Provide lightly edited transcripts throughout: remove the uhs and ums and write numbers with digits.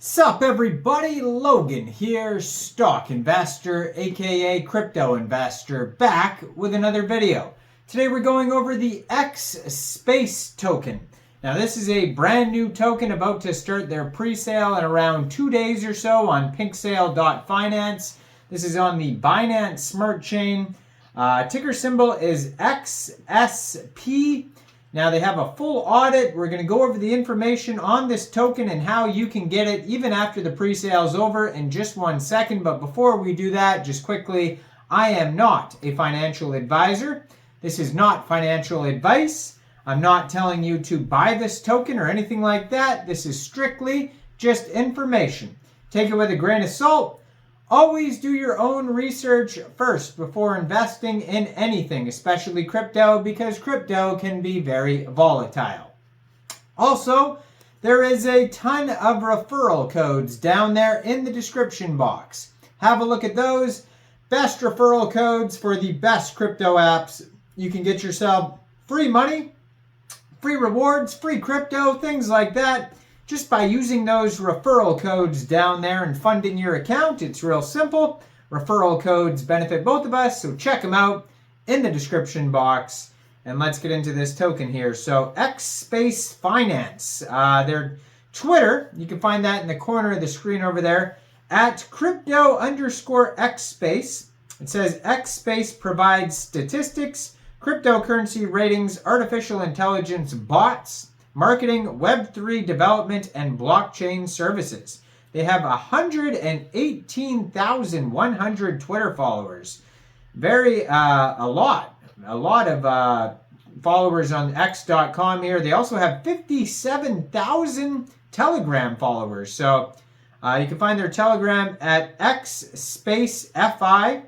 Sup everybody, Logan here, stock investor aka crypto investor, back with another video. Today we're going over the Xspace token. Now this is a brand new token about to start their pre-sale in around 2 days or so on Pinksale.finance. This is on the Binance Smart Chain. Ticker symbol is XSP. Now they have a full audit. We're going to go over the information on this token and how you can get it even after the pre-sale is over in just 1 second. But before we do that, just quickly, I am not a financial advisor. This is not financial advice. I'm not telling you to buy this token or anything like that. This is strictly just information. Take it with a grain of salt. Always do your own research first before investing in anything, especially crypto, because crypto can be very volatile. Also, there is a ton of referral codes down there in the description box. Have a look at those. Best referral codes for the best crypto apps. You can get yourself free money, free rewards, free crypto, things like that. Just by using those referral codes down there and funding your account. It's real simple. Referral codes benefit both of us, so check them out in the description box. And let's get into this token here. So Xspace Finance, their Twitter, you can find that in the corner of the screen over there, at crypto_Xspace. It says Xspace provides statistics, cryptocurrency ratings, artificial intelligence bots, marketing, Web3 development, and blockchain services. They have 118,100 Twitter followers. A lot of followers on X.com here. They also have 57,000 Telegram followers. So you can find their Telegram at XSpaceFI.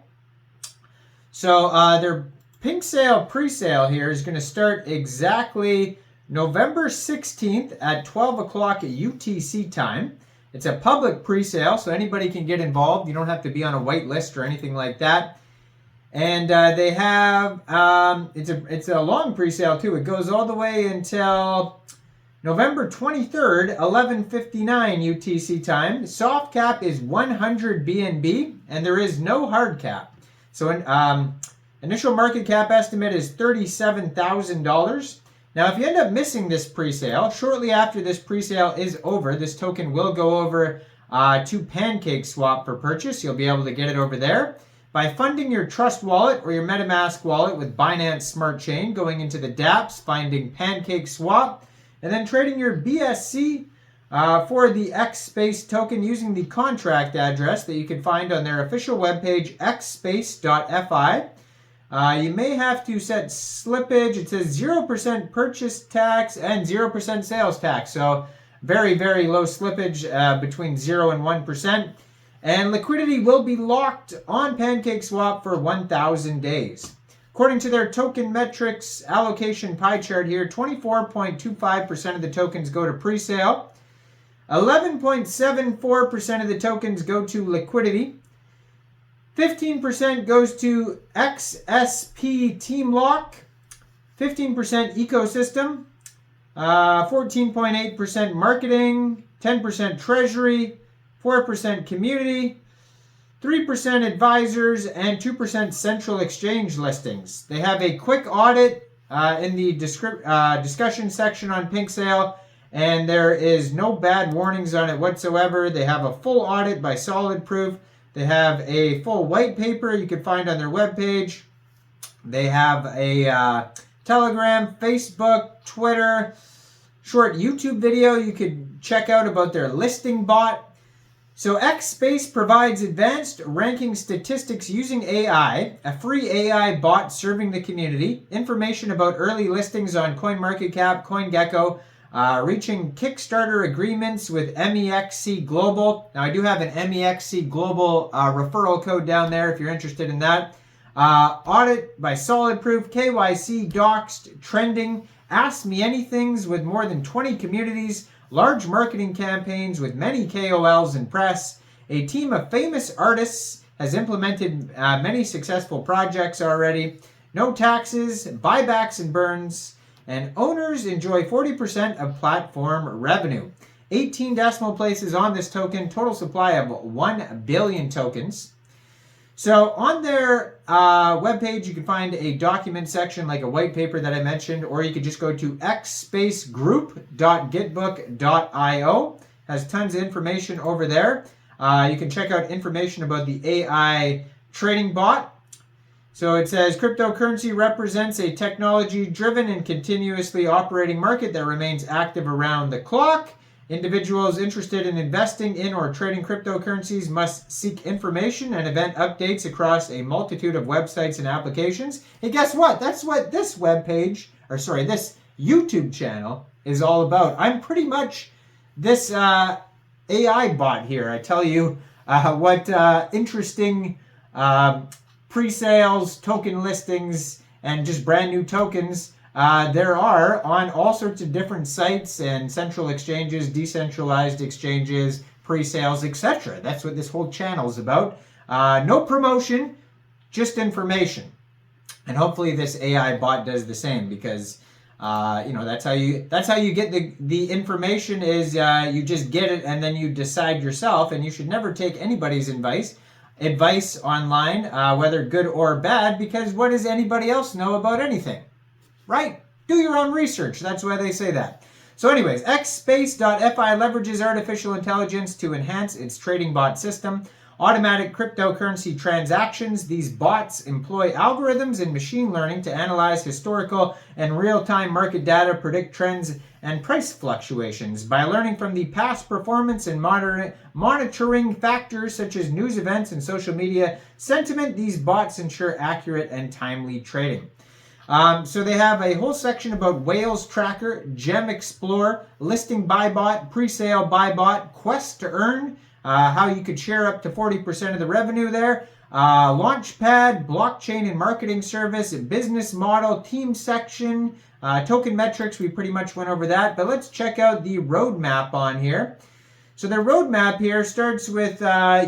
So their Pinksale pre-sale here is going to start exactly November 16th at 12 o'clock UTC time. It's a public pre-sale, so anybody can get involved. You don't have to be on a wait list or anything like that. And they have, it's a long pre-sale too. It goes all the way until November 23rd, 11:59 UTC time. Soft cap is 100 BNB, and there is no hard cap. So initial market cap estimate is $37,000. Now, if you end up missing this pre-sale, shortly after this pre-sale is over, this token will go over to PancakeSwap for purchase. You'll be able to get it over there by funding your Trust wallet or your MetaMask wallet with Binance Smart Chain, going into the dApps, finding PancakeSwap, and then trading your BSC for the Xspace token using the contract address that you can find on their official webpage, xspace.fi. You may have to set slippage. It says 0% purchase tax and 0% sales tax. So very, very low slippage between 0 and 1%. And liquidity will be locked on PancakeSwap for 1,000 days. According to their token metrics allocation pie chart here, 24.25% of the tokens go to pre-sale. 11.74% of the tokens go to liquidity. 15% goes to XSP Team Lock, 15% ecosystem, 14.8% marketing, 10% treasury, 4% community, 3% advisors, and 2% central exchange listings. They have a quick audit in the discussion section on Pinksale, and there is no bad warnings on it whatsoever. They have a full audit by Solid Proof. They have a full white paper you can find on their webpage. They have a Telegram, Facebook, Twitter, short YouTube video you could check out about their listing bot. So Xspace provides advanced ranking statistics using AI, a free AI bot serving the community, information about early listings on CoinMarketCap, CoinGecko, reaching Kickstarter agreements with MEXC Global. Now, I do have an MEXC Global referral code down there if you're interested in that. Audit by Solid Proof, KYC, Doxed, Trending, Ask Me Anythings with more than 20 communities, large marketing campaigns with many KOLs and press. A team of famous artists has implemented many successful projects already. No taxes, buybacks and burns. And owners enjoy 40% of platform revenue. 18 decimal places on this token, total supply of 1 billion tokens. So on their webpage, you can find a document section like a white paper that I mentioned, or you could just go to xspacegroup.gitbook.io. Has tons of information over there. You can check out information about the AI trading bot. So it says cryptocurrency represents a technology-driven and continuously operating market that remains active around the clock. Individuals interested in investing in or trading cryptocurrencies must seek information and event updates across a multitude of websites and applications. And guess what? That's what this webpage, this YouTube channel is all about. I'm pretty much this AI bot here. I tell you what interesting pre-sales, token listings, and just brand new tokens there are on all sorts of different sites and central exchanges, decentralized exchanges, pre-sales, etc. That's what this whole channel is about. No promotion, just information. And hopefully this AI bot does the same, because that's how you get the information is you just get it and then you decide yourself. And you should never take anybody's advice online, whether good or bad, because what does anybody else know about anything? Right? Do your own research. That's why they say that. So anyways, Xspace.fi leverages artificial intelligence to enhance its trading bot system. Automatic cryptocurrency transactions. These bots employ algorithms and machine learning to analyze historical and real-time market data, predict trends, and price fluctuations. By learning from the past performance and monitoring factors such as news events and social media sentiment, these bots ensure accurate and timely trading. So they have a whole section about Whales Tracker, Gem Explorer, Listing Buy Bot, Presale Buy Bot, Quest to Earn, how you could share up to 40% of the revenue there, Launchpad, Blockchain and Marketing Service, Business Model, Team Section, Token Metrics. We pretty much went over that, but let's check out the roadmap on here. So their roadmap here starts with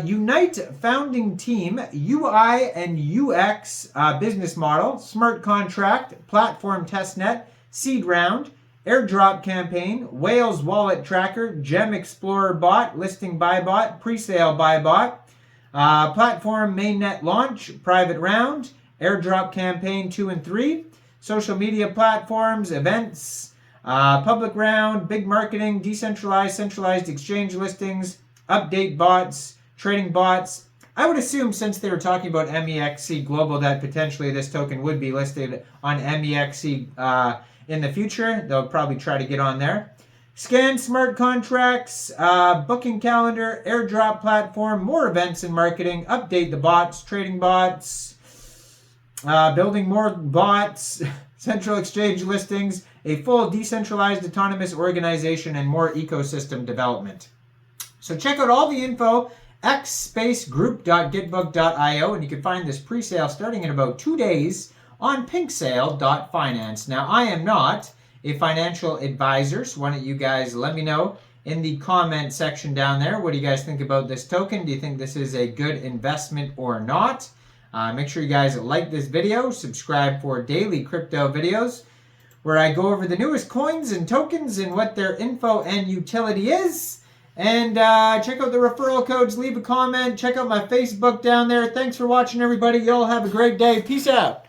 Unite Founding Team, UI and UX Business Model, Smart Contract, Platform Testnet, Seed Round, Airdrop Campaign, Whales Wallet Tracker, Gem Explorer Bot, Listing Buy Bot, Presale Buy Bot, Platform Mainnet Launch, Private Round, Airdrop Campaign 2 and 3, Social Media Platforms, Events, Public Round, Big Marketing, Decentralized, Centralized Exchange Listings, Update Bots, Trading Bots. I would assume, since they were talking about MEXC Global, that potentially this token would be listed on MEXC in the future. They'll probably try to get on there. Scan smart contracts, booking calendar, airdrop platform, more events and marketing, update the bots, trading bots, building more bots, central exchange listings, a full decentralized autonomous organization, and more ecosystem development. So check out all the info, xspacegroup.gitbook.io, and you can find this pre-sale starting in about 2 days on pinksale.finance. Now, I am not a financial advisor, so why don't you guys let me know in the comment section down there. What do you guys think about this token? Do you think this is a good investment or not? Make sure you guys like this video, subscribe for daily crypto videos where I go over the newest coins and tokens and what their info and utility is. And check out the referral codes, leave a comment, check out my Facebook down there. Thanks for watching, everybody. Y'all have a great day. Peace out.